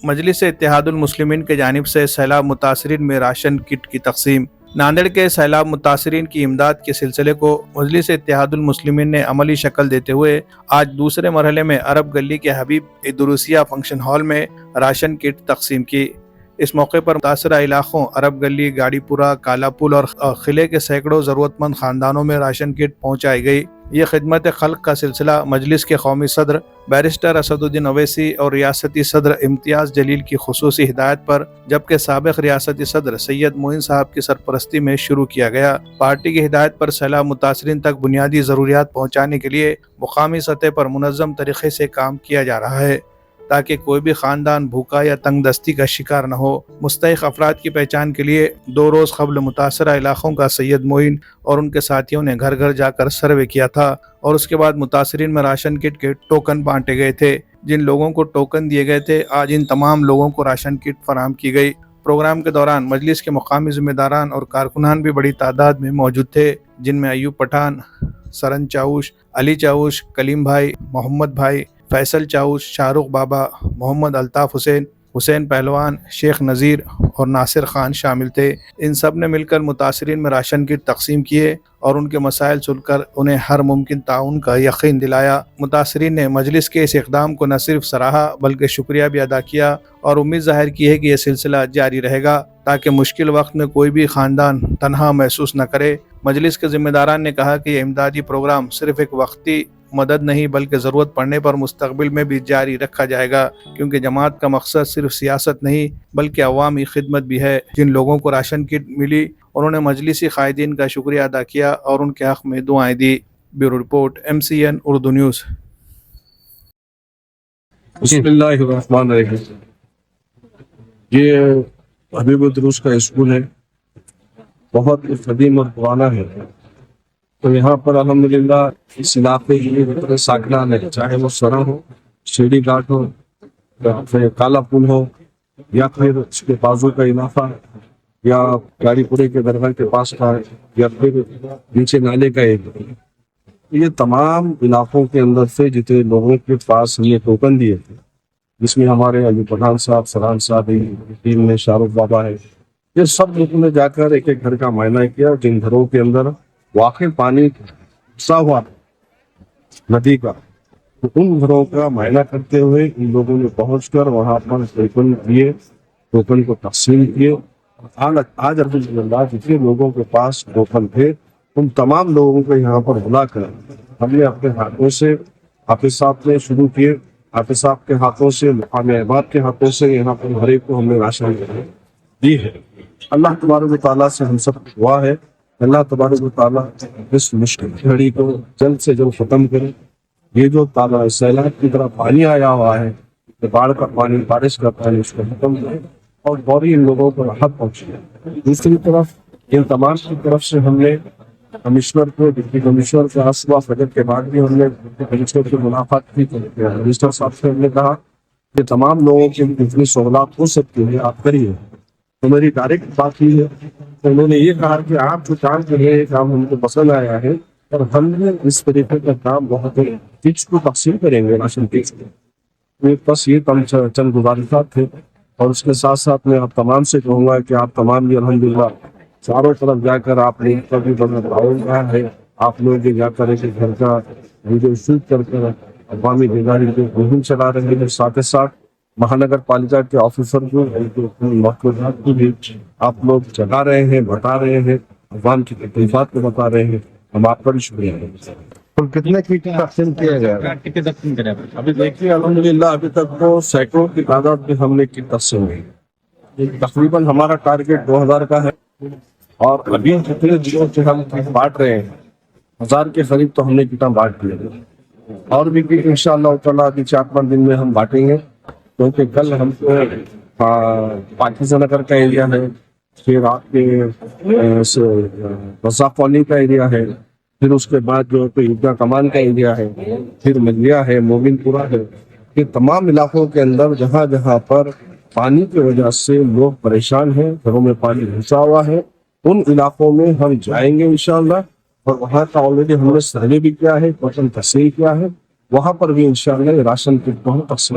مجلس اتحاد المسلمین کی جانب سے سیلاب متاثرین میں راشن کٹ کی تقسیم۔ ناندیڑ کے سیلاب متاثرین کی امداد کے سلسلے کو مجلس اتحاد المسلمین نے عملی شکل دیتے ہوئے آج دوسرے مرحلے میں عرب گلی کے حبیب ادروسیہ فنکشن ہال میں راشن کٹ تقسیم کی۔ اس موقع پر متاثرہ علاقوں عرب گلی، گاڑی پورہ، کالا پل اور قلعے کے سینکڑوں ضرورت مند خاندانوں میں راشن کٹ پہنچائی گئی۔ یہ خدمت خلق کا سلسلہ مجلس کے قومی صدر بیرسٹر اسد الدین اویسی اور ریاستی صدر امتیاز جلیل کی خصوصی ہدایت پر، جبکہ سابق ریاستی صدر سید معین صاحب کی سرپرستی میں شروع کیا گیا۔ پارٹی کی ہدایت پر سیلاب متاثرین تک بنیادی ضروریات پہنچانے کے لیے مقامی سطح پر منظم طریقے سے کام کیا جا رہا ہے تاکہ کوئی بھی خاندان بھوکا یا تنگ دستی کا شکار نہ ہو۔ مستحق افراد کی پہچان کے لیے 2 روز قبل متاثرہ علاقوں کا سید معین اور ان کے ساتھیوں نے گھر گھر جا کر سروے کیا تھا اور اس کے بعد متاثرین میں راشن کٹ کے ٹوکن بانٹے گئے تھے۔ جن لوگوں کو ٹوکن دیے گئے تھے آج ان تمام لوگوں کو راشن کٹ فراہم کی گئی۔ پروگرام کے دوران مجلس کے مقامی ذمہ داران اور کارکنان بھی بڑی تعداد میں موجود تھے، جن میں ایوب پٹھان، سرن چاوش، علی چاوش، کلیم بھائی، محمد بھائی، فیصل چاوش، شاہ رخ بابا، محمد الطاف حسین، حسین پہلوان، شیخ نذیر اور ناصر خان شامل تھے۔ ان سب نے مل کر متاثرین میں راشن کٹ تقسیم کیے اور ان کے مسائل سن کر انہیں ہر ممکن تعاون کا یقین دلایا۔ متاثرین نے مجلس کے اس اقدام کو نہ صرف سراہا بلکہ شکریہ بھی ادا کیا اور امید ظاہر کی ہے کہ یہ سلسلہ جاری رہے گا تاکہ مشکل وقت میں کوئی بھی خاندان تنہا محسوس نہ کرے۔ مجلس کے ذمہ داران نے کہا کہ یہ امدادی پروگرام صرف ایک وقتی مدد نہیں بلکہ ضرورت پڑنے پر مستقبل میں بھی جاری رکھا جائے گا، کیونکہ جماعت کا مقصد صرف سیاست نہیں بلکہ عوامی خدمت بھی ہے۔ جن لوگوں کو راشن کٹ ملی انہوں نے مجلسی قائدین کا شکریہ ادا کیا اور ان کے حق میں دعائیں دی۔ Bureau report MCN Urdu news. بسم اللہ الرحمن الرحیم۔ یہ حبیب ادروس کا اسکول ہے، بہت قدیم اور پرانا ہے، تو یہاں پر الحمدللہ اس علاقے کے لیے جتنے ساکنان ہیں، چاہے وہ سرن ہو، شیری گھاٹ ہو، یا پھر کالا پل ہو، یا پھر اس کے بازو کا علاقہ، یا گاڑی پورے کے درگاہ کے پاس کا، یا پھر نیچے نالے کا ایریا، یہ تمام علاقوں کے اندر سے جتنے لوگوں کے پاس ہم نے ٹوکن دیے تھے، جس میں ہمارے ایوب پٹھان صاحب، سران صاحب، ٹیم میں شاہ رخ بابا ہے، یہ سب لوگوں نے جا کر ایک ایک گھر کا معائنہ کیا جن گھروں کے اندر واقع پانی گھسا ہوا ندی کا، تو ان گھروں کا معائنہ کرتے ہوئے ان لوگوں نے پہنچ کر وہاں پر ٹوکن دیے، ٹوکن کو تقسیم کیے۔ آج الحمدللہ جتنے لوگوں کے پاس ٹوکن تھے ان تمام لوگوں کو یہاں پر بلا کر ہم نے اپنے ہاتھوں سے، حافظ صاحب نے شروع کیے، حافظ صاحب کے ہاتھوں سے، مقامی احباب کے ہاتھوں سے یہاں پر ہر ایک کو ہم نے راشن دی ہے۔ اللہ تبارک و تعالیٰ سے ہم سب کی دعا ہے، اللہ تبارک و تعالیٰ اس مشکل گھڑی کو جلد سے جلد ختم کرے۔ یہ جو سیلاب کی طرح پانی آیا ہوا ہے، باڑھ کا پانی، بارش کا پانی، اس کو ختم کرے اور فوری ان لوگوں کو راحت پہنچے۔ دوسری طرف ان تمام کی طرف سے ہم نے کمشنر کو، ڈپٹی کمشنر کو صبح فجر کے بعد بھی ہم نے ڈپٹی کمشنر سے ملاقات کی، کمشنر صاحب سے ہم نے کہا کہ تمام لوگوں کی جتنی سہولات ہو سکتی ہے آپ کریے۔ تو میری ڈائریکٹ بات ہوئی ہے، تو انہوں نے یہ کہا کہ آپ جو کام کر رہے ہیں کام ہم کو پسند آیا ہے اور ہم نے اس طریقے کا کام بہت کچھ کو تقسیم کریں گے راشن کٹ کو۔ بس یہ چند گزارشات تھے، اور اس کے ساتھ ساتھ میں آپ تمام سے کہوں گا کہ آپ تمام بھی الحمدللہ چاروں طرف جا کر آپ نے کبھی بڑا تعاون کیا ہے، آپ لوگ بھی جا کر ایک گھر کا ویڈیو شوٹ کر کر عوامی بیداری کو مہم چلا رہے ہیں، ساتھ ساتھ مہانگر پالیکا کے آفیسر کو محفوظات کو بھی آپ لوگ جگا رہے ہیں، بتا رہے ہیں، عوام کی تکلیفات کو بتا رہے ہیں، ہم آپ کا بھی شکریہ ہیں۔ کتنے کٹ تقسیم کیا گیا؟ ابھی دیکھیے الحمدللہ ابھی تک تو سینکڑوں کی تعداد میں ہم نے کٹ تقسیم کی، تقریباً ہمارا ٹارگیٹ 2000 کا ہے، اور ابھی جتنے دنوں سے ہم بانٹ رہے ہیں 1000 کے قریب تو ہم نے کٹاں بانٹ دیے، اور بھی کٹ انشاءاللہ تعالیٰ ابھی 4-5 دن میں ہم بانٹیں گے، کیونکہ کل ہم کو پاکیزہ نگر کا ایریا ہے، پھر آپ کے رضا کالونی کا ایریا ہے، پھر اس کے بعد جو عیدگاہ کمان کا ایریا ہے، پھر ملیا ہے، مومن پورہ ہے، یہ تمام علاقوں کے اندر جہاں جہاں پر پانی کی وجہ سے لوگ پریشان ہیں، گھروں میں پانی گھسا ہوا ہے، ان علاقوں میں ہم جائیں گے انشاءاللہ، اور وہاں کا آلریڈی ہم نے سروے بھی کیا ہے، ٹوکن تقسیم کیا ہے، وہاں پر بھی انشاءاللہ راشن کٹ کو ہم تقسیم